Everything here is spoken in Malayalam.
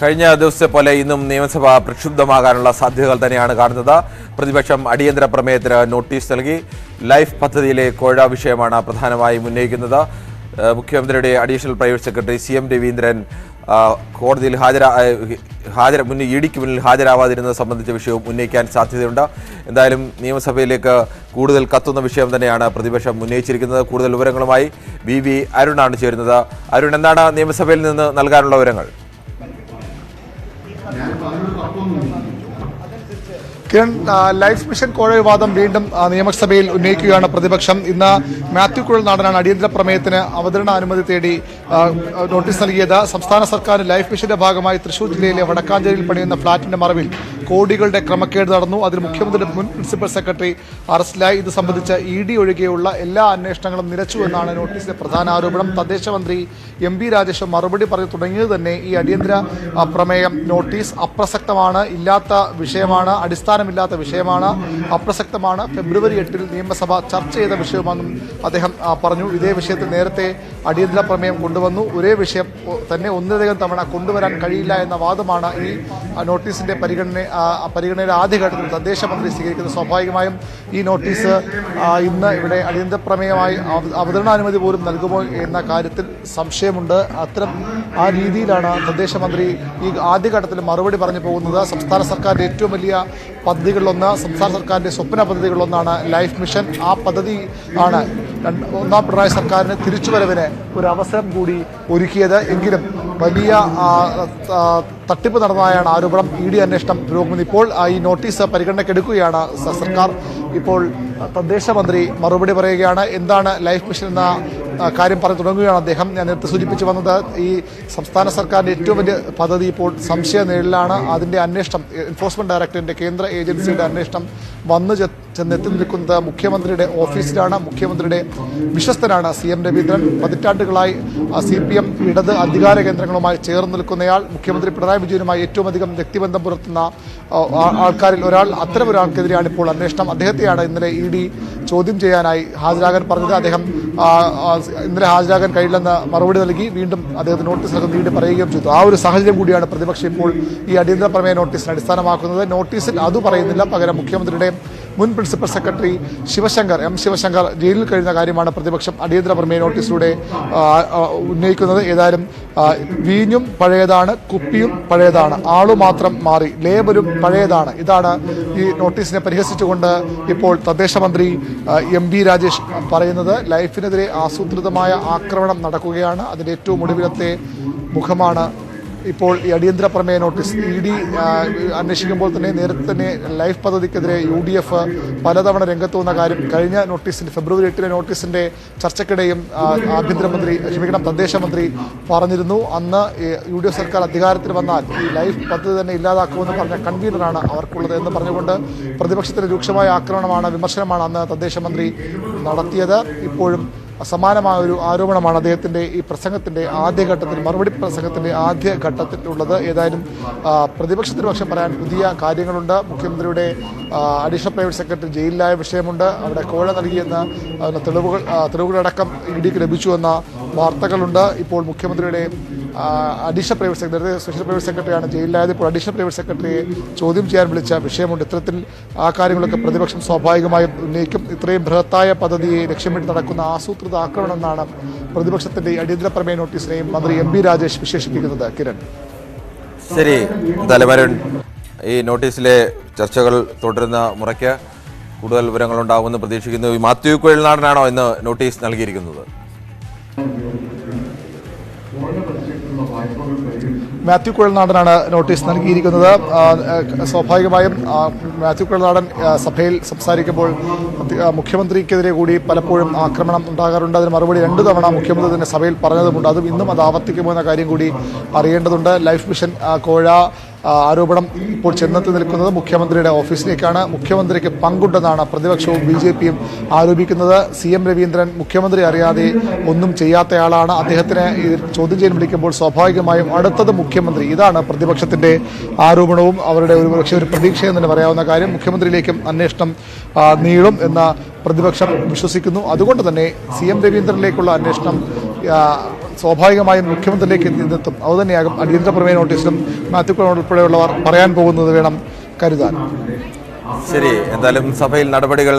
കഴിഞ്ഞ ദിവസത്തെ പോലെ ഇന്നും നിയമസഭ പ്രക്ഷുബ്ധമാകാനുള്ള സാധ്യതകൾ തന്നെയാണ് കാണുന്നത്. പ്രതിപക്ഷം അടിയന്തര പ്രമേയത്തിന് നോട്ടീസ് നൽകി. ലൈഫ് പദ്ധതിയിലെ കോഴ വിഷയമാണ് പ്രധാനമായും ഉന്നയിക്കുന്നത്. മുഖ്യമന്ത്രിയുടെ additional private secretary CM Raveendran കോടതിയിൽ ഇഡിക്ക് മുന്നിൽ ഹാജരാവാതിരുന്നത് സംബന്ധിച്ച വിഷയവും ഉന്നയിക്കാൻ സാധ്യതയുണ്ട്. എന്തായാലും നിയമസഭയിലേക്ക് കൂടുതൽ കത്തുന്ന വിഷയം തന്നെയാണ് പ്രതിപക്ഷം ഉന്നയിച്ചിരിക്കുന്നത്. കൂടുതൽ വിവരങ്ങളുമായി VV അരുണാണ് ചേരുന്നത്. അരുൺ, എന്താണ് നിയമസഭയിൽ നിന്ന് നൽകാനുള്ള വിവരങ്ങൾ? കിരൺ, ലൈഫ് മിഷൻ കോഴ വിവാദം വീണ്ടും നിയമസഭയിൽ ഉന്നയിക്കുകയാണ് പ്രതിപക്ഷം. ഇന്ന് മാത്യു കുഴൽനാടനാണ് അടിയന്തര പ്രമേയത്തിന് അവതരണ അനുമതി തേടി നോട്ടീസ് നൽകിയത്. സംസ്ഥാന സർക്കാർ ലൈഫ് മിഷന്റെ ഭാഗമായി തൃശൂർ ജില്ലയിലെ വടക്കാഞ്ചേരിയിൽ പണിയുന്ന ഫ്ളാറ്റിന്റെ മറവിൽ കോടികളുടെ ക്രമക്കേട് നടന്നു. അതിൽ മുഖ്യമന്ത്രിയുടെ മുൻ പ്രിൻസിപ്പൽ സെക്രട്ടറി അറസ്റ്റിലായി. ഇത് സംബന്ധിച്ച് ED ഒഴികെയുള്ള എല്ലാ അന്വേഷണങ്ങളും നിലച്ചു എന്നാണ് നോട്ടീസിലെ പ്രധാന ആരോപണം. തദ്ദേശ മന്ത്രി MB രാജേഷ് മറുപടി പറഞ്ഞു തുടങ്ങിയത് തന്നെ ഈ അടിയന്തര പ്രമേയം നോട്ടീസ് അപ്രസക്തമാണ്, ഇല്ലാത്ത വിഷയമാണ്, അടിസ്ഥാനമില്ലാത്ത വിഷയമാണ്, അപ്രസക്തമാണ്, ഫെബ്രുവരി 8 നിയമസഭ ചർച്ച ചെയ്ത വിഷയമാണെന്നും അദ്ദേഹം പറഞ്ഞു. ഇതേ വിഷയത്തിൽ നേരത്തെ അടിയന്തര പ്രമേയം കൊണ്ടുവന്നു. ഒരേ വിഷയം തന്നെ ഒന്നിലധികം തവണ കൊണ്ടുവരാൻ കഴിയില്ല എന്ന വാദമാണ് ഈ നോട്ടീസിന്റെ പരിഗണനയുടെ ആദ്യഘട്ടത്തിൽ തദ്ദേശ മന്ത്രി സ്വീകരിക്കുന്നത്. സ്വാഭാവികമായും ഈ നോട്ടീസ് ഇന്ന് ഇവിടെ അടിയന്തര പ്രമേയമായി അവതരണാനുമതി പോലും നൽകുമോ എന്ന കാര്യത്തിൽ സംശയമുണ്ട്. ആ രീതിയിലാണ് തദ്ദേശ മന്ത്രി ഈ ആദ്യഘട്ടത്തിൽ മറുപടി പറഞ്ഞു പോകുന്നത്. സംസ്ഥാന സർക്കാരിൻ്റെ ഏറ്റവും വലിയ പദ്ധതികളിലൊന്ന്, സംസ്ഥാന സർക്കാരിൻ്റെ സ്വപ്ന പദ്ധതികളിലൊന്നാണ് ലൈഫ് മിഷൻ. ആ പദ്ധതി ആണ് ഒന്നാം പിണറായി സർക്കാരിന് തിരിച്ചുവരവിന് ഒരു അവസരം കൂടി ഒരുക്കിയത്. എങ്കിലും വലിയ തട്ടിപ്പ് നടന്നതായാണ് ആരോപണം. ED അന്വേഷണം പുരോഗമിക്കുന്നു. ഇപ്പോൾ ഈ നോട്ടീസ് പരിഗണനയ്ക്കെടുക്കുകയാണ് സർക്കാർ. ഇപ്പോൾ തദ്ദേശ മന്ത്രി മറുപടി പറയുകയാണ്. എന്താണ് ലൈഫ് മിഷൻ എന്ന കാര്യം പറഞ്ഞു തുടങ്ങുകയാണ് അദ്ദേഹം. ഞാൻ നേരത്തെ സൂചിപ്പിച്ചു വന്നത് ഈ സംസ്ഥാന സർക്കാരിൻ്റെ ഏറ്റവും വലിയ പദ്ധതി ഇപ്പോൾ സംശയ നിഴലിലാണ്. അതിൻ്റെ അന്വേഷണം എൻഫോഴ്സ്മെന്റ് ഡയറക്ടറിൻ്റെ കേന്ദ്ര ഏജൻസിയുടെ അന്വേഷണം വന്നു ചെന്നെത്തി നിൽക്കുന്നത് മുഖ്യമന്ത്രിയുടെ ഓഫീസിലാണ്. മുഖ്യമന്ത്രിയുടെ വിശ്വസ്തനാണ് CM രവീന്ദ്രൻ. പതിറ്റാണ്ടുകളായി CPM ഇടത് അധികാര കേന്ദ്രങ്ങളുമായി ചേർന്ന് നിൽക്കുന്നയാൾ. മുഖ്യമന്ത്രി പിണറായി വിജയനുമായി ഏറ്റവും അധികം വ്യക്തിബന്ധം പുലർത്തുന്ന ആൾക്കാരിൽ ഒരാൾ. അത്തരം ഒരാൾക്കെതിരെയാണ് ഇപ്പോൾ അന്വേഷണം. അദ്ദേഹത്തെയാണ് ഇന്നലെ ED ചോദ്യം ചെയ്യാനായി ഹാജരാകാൻ പറഞ്ഞത്. അദ്ദേഹം ഇന്നലെ ഹാജരാകാൻ കഴിയില്ലെന്ന് മറുപടി നൽകി. വീണ്ടും അദ്ദേഹത്തിന് നോട്ടീസ് നൽകുന്ന ED പറയുകയും ചെയ്തു. ആ ഒരു സാഹചര്യം കൂടിയാണ് പ്രതിപക്ഷം ഇപ്പോൾ ഈ അടിയന്തര പ്രമേയ നോട്ടീസിന് അടിസ്ഥാനമാക്കുന്നത്. നോട്ടീസിൽ അത് പറയുന്നില്ല, പകരം മുഖ്യമന്ത്രിയുടെ മുൻ പ്രിൻസിപ്പൽ സെക്രട്ടറി M ശിവശങ്കർ ജയിലിൽ കഴിയുന്ന കാര്യമാണ് പ്രതിപക്ഷം അടിയന്തര പ്രമേയ നോട്ടീസിലൂടെ ഉന്നയിക്കുന്നത്. ഏതായാലും വീഞ്ഞും പഴയതാണ്, കുപ്പിയും പഴയതാണ്, ആളു മാത്രം മാറി, ലേബലും പഴയതാണ്. ഇതാണ് ഈ നോട്ടീസിനെ പരിഹസിച്ചുകൊണ്ട് ഇപ്പോൾ തദ്ദേശ മന്ത്രി MB രാജേഷ് പറയുന്നത്. ലൈഫിനെതിരെ ആസൂത്രിതമായ ആക്രമണം നടക്കുകയാണ്. അതിൻ്റെ ഏറ്റവും ഒടുവിലത്തെ മുഖമാണ് ഇപ്പോൾ ഈ അടിയന്തര പ്രമേയ നോട്ടീസ്. ED അന്വേഷിക്കുമ്പോൾ തന്നെ നേരത്തെ തന്നെ ലൈഫ് പദ്ധതിക്കെതിരെ UDF പലതവണ രംഗത്ത് വന്ന കാര്യം കഴിഞ്ഞ നോട്ടീസിൻ്റെ ഫെബ്രുവരി 8 നോട്ടീസിൻ്റെ ചർച്ചയ്ക്കിടെയും തദ്ദേശ മന്ത്രി പറഞ്ഞിരുന്നു. അന്ന് UDF സർക്കാർ അധികാരത്തിൽ വന്നാൽ ഈ ലൈഫ് പദ്ധതി തന്നെ ഇല്ലാതാക്കുമെന്ന് പറഞ്ഞ കൺവീനറാണ് അവർക്കുള്ളത് എന്ന് പറഞ്ഞുകൊണ്ട് പ്രതിപക്ഷത്തിൻ്റെ രൂക്ഷമായ ആക്രമണമാണ്, വിമർശനമാണ് അന്ന് തദ്ദേശ മന്ത്രി നടത്തിയത്. ഇപ്പോഴും സമാനമായ ഒരു ആരോപണമാണ് അദ്ദേഹത്തിൻ്റെ ഈ പ്രസംഗത്തിൻ്റെ ആദ്യഘട്ടത്തിൽ, മറുപടി പ്രസംഗത്തിൻ്റെ ആദ്യഘട്ടത്തിലുള്ളത്. ഏതായാലും പ്രതിപക്ഷത്തിന് പക്ഷേ പറയാൻ പുതിയ കാര്യങ്ങളുണ്ട്. മുഖ്യമന്ത്രിയുടെ അഡീഷണൽ പ്രൈവറ്റ് സെക്രട്ടറി ജയിലിലായ വിഷയമുണ്ട്. അവിടെ കോഴ നൽകിയെന്ന തെളിവുകളടക്കം EDക്ക് ലഭിച്ചുവെന്ന വാർത്തകളുണ്ട്. ഇപ്പോൾ മുഖ്യമന്ത്രിയുടെ additional private secretary, special private സെക്രട്ടറിയാണ് ജയിലിലായത്. ഇപ്പോൾ അഡീഷണൽ പ്രൈവറ്റ് സെക്രട്ടറിയെ ചോദ്യം ചെയ്യാൻ വിളിച്ച വിഷയമുണ്ട്. ഇത്തരത്തിൽ ആ കാര്യങ്ങളൊക്കെ പ്രതിപക്ഷം സ്വാഭാവികമായും ഉന്നയിക്കും. ഇത്രയും ബൃഹത്തായ പദ്ധതിയെ ലക്ഷ്യമിട്ട് നടക്കുന്ന ആസൂത്രിത ആക്രമണം എന്നാണ് പ്രതിപക്ഷത്തിന്റെ അടിയന്തര പ്രമേയ നോട്ടീസിനെയും മന്ത്രി MB രാജേഷ് വിശേഷിപ്പിക്കുന്നത്. കിരൺ, ശരി. തലമരൻ, ഈ നോട്ടീസിലെ ചർച്ചകൾ തുടരുന്ന മുറയ്ക്ക് കൂടുതൽ വിവരങ്ങളുണ്ടാകുമെന്ന് പ്രതീക്ഷിക്കുന്നു. മാത്യു കുഴൽനാടനാണോ ഇന്ന് നോട്ടീസ് നൽകിയിരിക്കുന്നത്? മാത്യു കുഴൽനാടനാണ് നോട്ടീസ് നൽകിയിരിക്കുന്നത്. സ്വാഭാവികമായും മാത്യു കുഴൽനാടൻ സഭയിൽ സംസാരിക്കുമ്പോൾ മുഖ്യമന്ത്രിക്കെതിരെ കൂടി പലപ്പോഴും ആക്രമണം ഉണ്ടാകാറുണ്ട്. അതിന് മറുപടി 2 തവണ മുഖ്യമന്ത്രി തന്നെ സഭയിൽ പറഞ്ഞതുമുണ്ട്. അതും ഇന്നും അത് ആവർത്തിക്കുമോ എന്ന കാര്യം കൂടി അറിയേണ്ടതുണ്ട്. ലൈഫ് മിഷൻ കോഴ ആരോപണം ഇപ്പോൾ ചെന്നെത്തി നിൽക്കുന്നത് മുഖ്യമന്ത്രിയുടെ ഓഫീസിലേക്കാണ്. മുഖ്യമന്ത്രിക്ക് പങ്കുണ്ടെന്നാണ് പ്രതിപക്ഷവും BJPയും ആരോപിക്കുന്നത്. CM രവീന്ദ്രൻ മുഖ്യമന്ത്രി അറിയാതെ ഒന്നും ചെയ്യാത്തയാളാണ്. അദ്ദേഹത്തിന് ചോദ്യം ചെയ്യാൻ വിളിക്കുമ്പോൾ സ്വാഭാവികമായും അടുത്തത് മുഖ്യമന്ത്രി. ഇതാണ് പ്രതിപക്ഷത്തിന്റെ ആരോപണവും അവരുടെ ഒരു പ്രതീക്ഷയെന്ന് തന്നെ പറയാവുന്ന കാര്യം. മുഖ്യമന്ത്രിയിലേക്കും അന്വേഷണം നീളും എന്ന പ്രതിപക്ഷം വിശ്വസിക്കുന്നു. അതുകൊണ്ട് തന്നെ CM രവീന്ദ്രനിലേക്കുള്ള അന്വേഷണം സ്വാഭാവികമായും മുഖ്യമന്ത്രിയിലേക്ക് എത്തും. അതുതന്നെയാകും അടിയന്തര പ്രമേയ നോട്ടീസിലും മാത്യു കുഴൽനാടൻ ഉൾപ്പെടെയുള്ളവർ പറയാൻ പോകുന്നത് വേണം കരുതാൻ. ശരി, എന്തായാലും സഭയിൽ നടപടികൾ